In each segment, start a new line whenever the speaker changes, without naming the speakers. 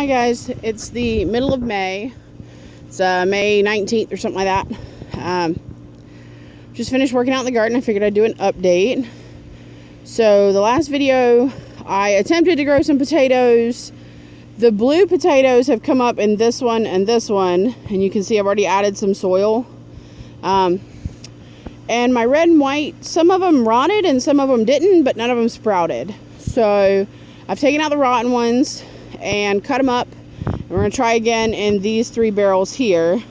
Hi guys, it's the middle of May. It's May 19th or something like that. Just finished working out in the garden. I figured I'd do an update. So the last video, I attempted to grow some potatoes. The blue potatoes have come up in this one and this one, and you can see I've already added some soil. And my red and white, some of them rotted and some of them didn't, but none of them sprouted. So I've taken out the rotten ones and cut them up. And we're going to try again in these 3 barrels here,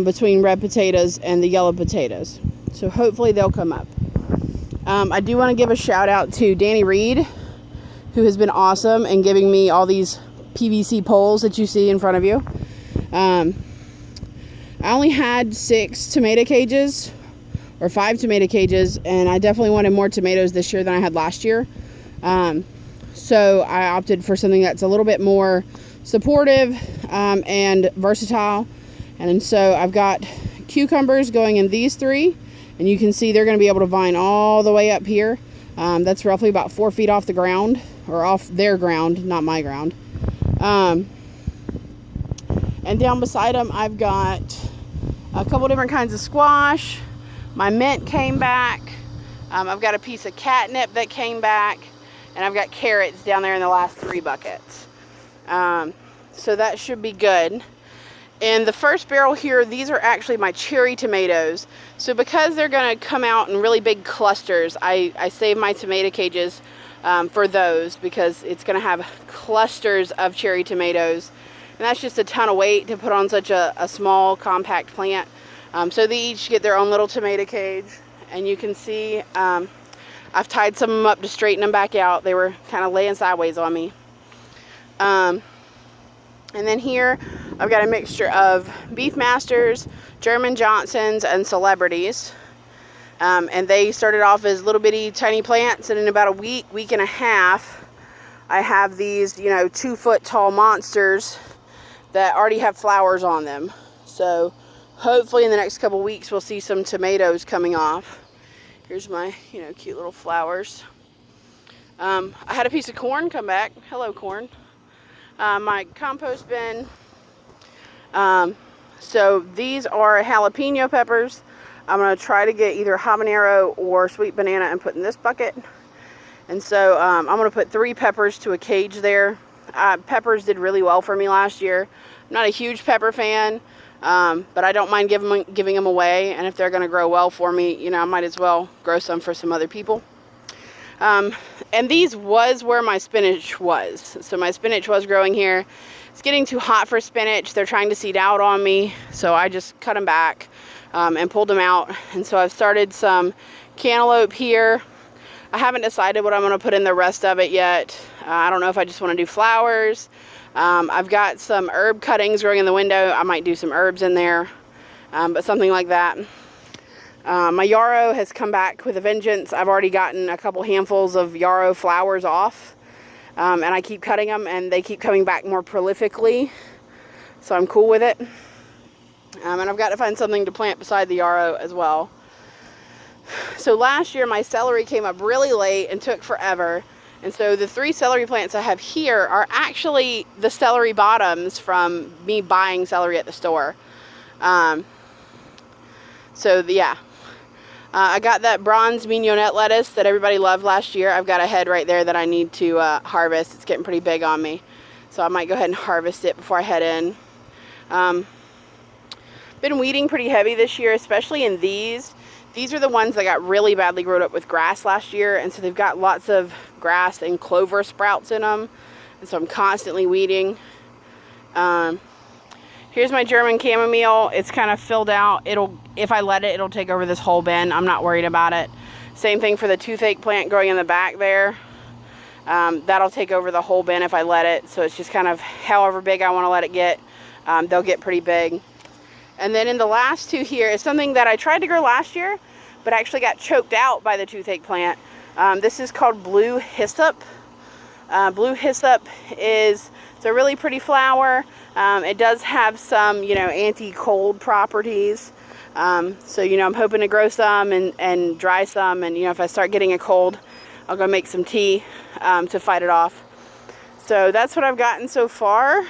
between red potatoes and the yellow potatoes. So hopefully they'll come up. I do want to give a shout out to Danny Reed, who has been awesome in giving me all these PVC poles that you see in front of you. I only had 6 tomato cages, or 5 tomato cages, and I definitely wanted more tomatoes this year than I had last year. So I opted for something that's a little bit more supportive and versatile. And so I've got cucumbers going in these 3, and you can see they're going to be able to vine all the way up here. That's roughly about 4 feet off the ground, or off their ground, not my ground. And down beside them, I've got a couple different kinds of squash. My mint came back. I've got a piece of catnip that came back. And I've got carrots down there in the last 3 buckets. So that should be good. In the first barrel here, these are actually my cherry tomatoes. So because they're going to come out in really big clusters, I save my tomato cages for those, because it's going to have clusters of cherry tomatoes. And that's just a ton of weight to put on such a small, compact plant. So they each get their own little tomato cage. And you can see I've tied some of them up to straighten them back out. They were kind of laying sideways on me. And then here I've got a mixture of Beefmasters, German Johnsons, and Celebrities. And they started off as little bitty tiny plants, and in about a week and a half, I have these, 2-foot tall monsters that already have flowers on them. So hopefully in the next couple weeks we'll see some tomatoes coming off. Here's my, cute little flowers. I had a piece of corn come back. Hello, corn. My compost bin. So these are jalapeno peppers. I'm going to try to get either habanero or sweet banana and put in this bucket. And so I'm going to put 3 peppers to a cage there. Peppers did really well for me last year. I'm not a huge pepper fan. But I don't mind giving them away, and if they're going to grow well for me, I might as well grow some for some other people. And these was where my spinach was. So my spinach was growing here. It's getting too hot for spinach. They're trying to seed out on me, so I just cut them back and pulled them out. And so I've started some cantaloupe here. I haven't decided what I'm going to put in the rest of it yet. I don't know if I just want to do flowers. I've got some herb cuttings growing in the window. I might do some herbs in there, but something like that. My yarrow has come back with a vengeance. I've already gotten a couple handfuls of yarrow flowers off, and I keep cutting them, and they keep coming back more prolifically, so I'm cool with it. And I've got to find something to plant beside the yarrow as well. So last year my celery came up really late and took forever. And so the 3 celery plants I have here are actually the celery bottoms from me buying celery at the store. I got that bronze mignonette lettuce that everybody loved last year. I've got a head right there that I need to harvest. It's getting pretty big on me. So I might go ahead and harvest it before I head in. Been weeding pretty heavy this year, especially in these. These are the ones that got really badly growed up with grass last year, and so they've got lots of grass and clover sprouts in them, and so I'm constantly weeding. Here's my German chamomile. It's kind of filled out. If I let it, it'll take over this whole bin. I'm not worried about it. Same thing for the toothache plant growing in the back there. That'll take over the whole bin if I let it, so it's just kind of however big I want to let it get. They'll get pretty big. And then in the last 2 here is something that I tried to grow last year, but actually got choked out by the toothache plant. This is called blue hyssop. Blue hyssop it's a really pretty flower. It does have some, anti-cold properties. So, I'm hoping to grow some and dry some. And, if I start getting a cold, I'll go make some tea to fight it off. So that's what I've gotten so far.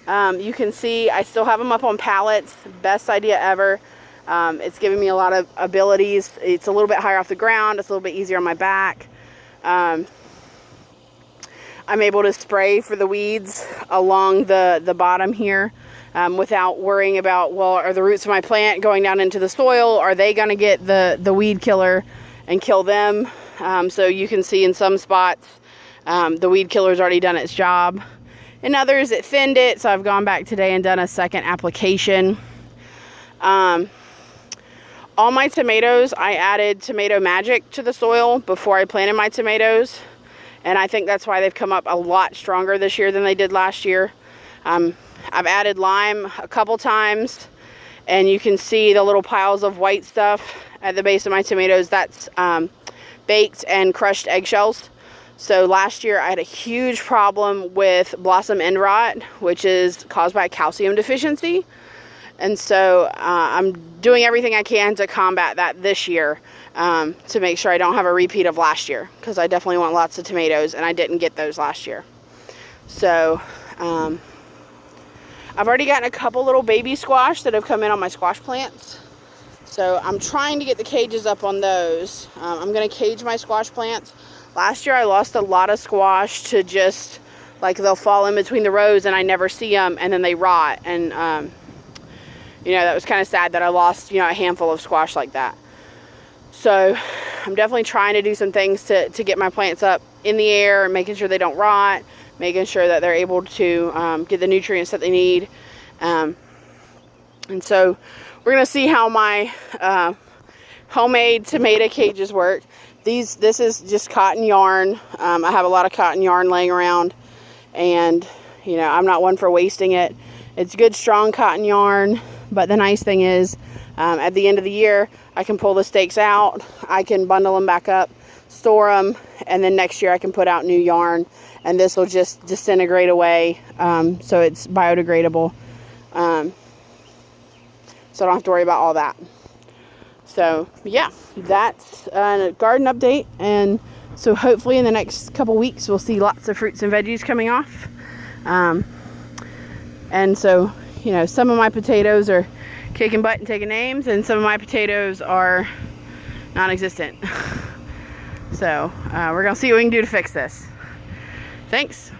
You can see I still have them up on pallets. Best idea ever. It's giving me a lot of abilities. It's a little bit higher off the ground. It's a little bit easier on my back. I'm able to spray for the weeds along the bottom here without worrying about, well, are the roots of my plant going down into the soil? Are they going to get the weed killer and kill them? So you can see in some spots the weed killer's already done its job. In others, it thinned it, so I've gone back today and done a second application. All my tomatoes, I added Tomato Magic to the soil before I planted my tomatoes. And I think that's why they've come up a lot stronger this year than they did last year. I've added lime a couple times, and you can see the little piles of white stuff at the base of my tomatoes. That's baked and crushed eggshells. So last year I had a huge problem with blossom end rot, which is caused by calcium deficiency. And so I'm doing everything I can to combat that this year, to make sure I don't have a repeat of last year, because I definitely want lots of tomatoes and I didn't get those last year. So I've already gotten a couple little baby squash that have come in on my squash plants. So I'm trying to get the cages up on those. I'm going to cage my squash plants. Last year I lost a lot of squash to just, like, they'll fall in between the rows and I never see them and then they rot. And, you know, that was kind of sad that I lost, you know, a handful of squash like that. So I'm definitely trying to do some things to get my plants up in the air and making sure they don't rot, making sure that they're able to get the nutrients that they need. And so we're going to see how my homemade tomato cages work. This is just cotton yarn. I have a lot of cotton yarn laying around, and you know, I'm not one for wasting it. It's good, strong cotton yarn, but the nice thing is at the end of the year I can pull the stakes out, I can bundle them back up, store them, and then next year I can put out new yarn, and this will just disintegrate away, so it's biodegradable, so I don't have to worry about all that. So yeah, that's a garden update, and so hopefully in the next couple weeks we'll see lots of fruits and veggies coming off. And so, you know, some of my potatoes are kicking butt and taking names, and some of my potatoes are non-existent. So we're gonna see what we can do to fix this. Thanks.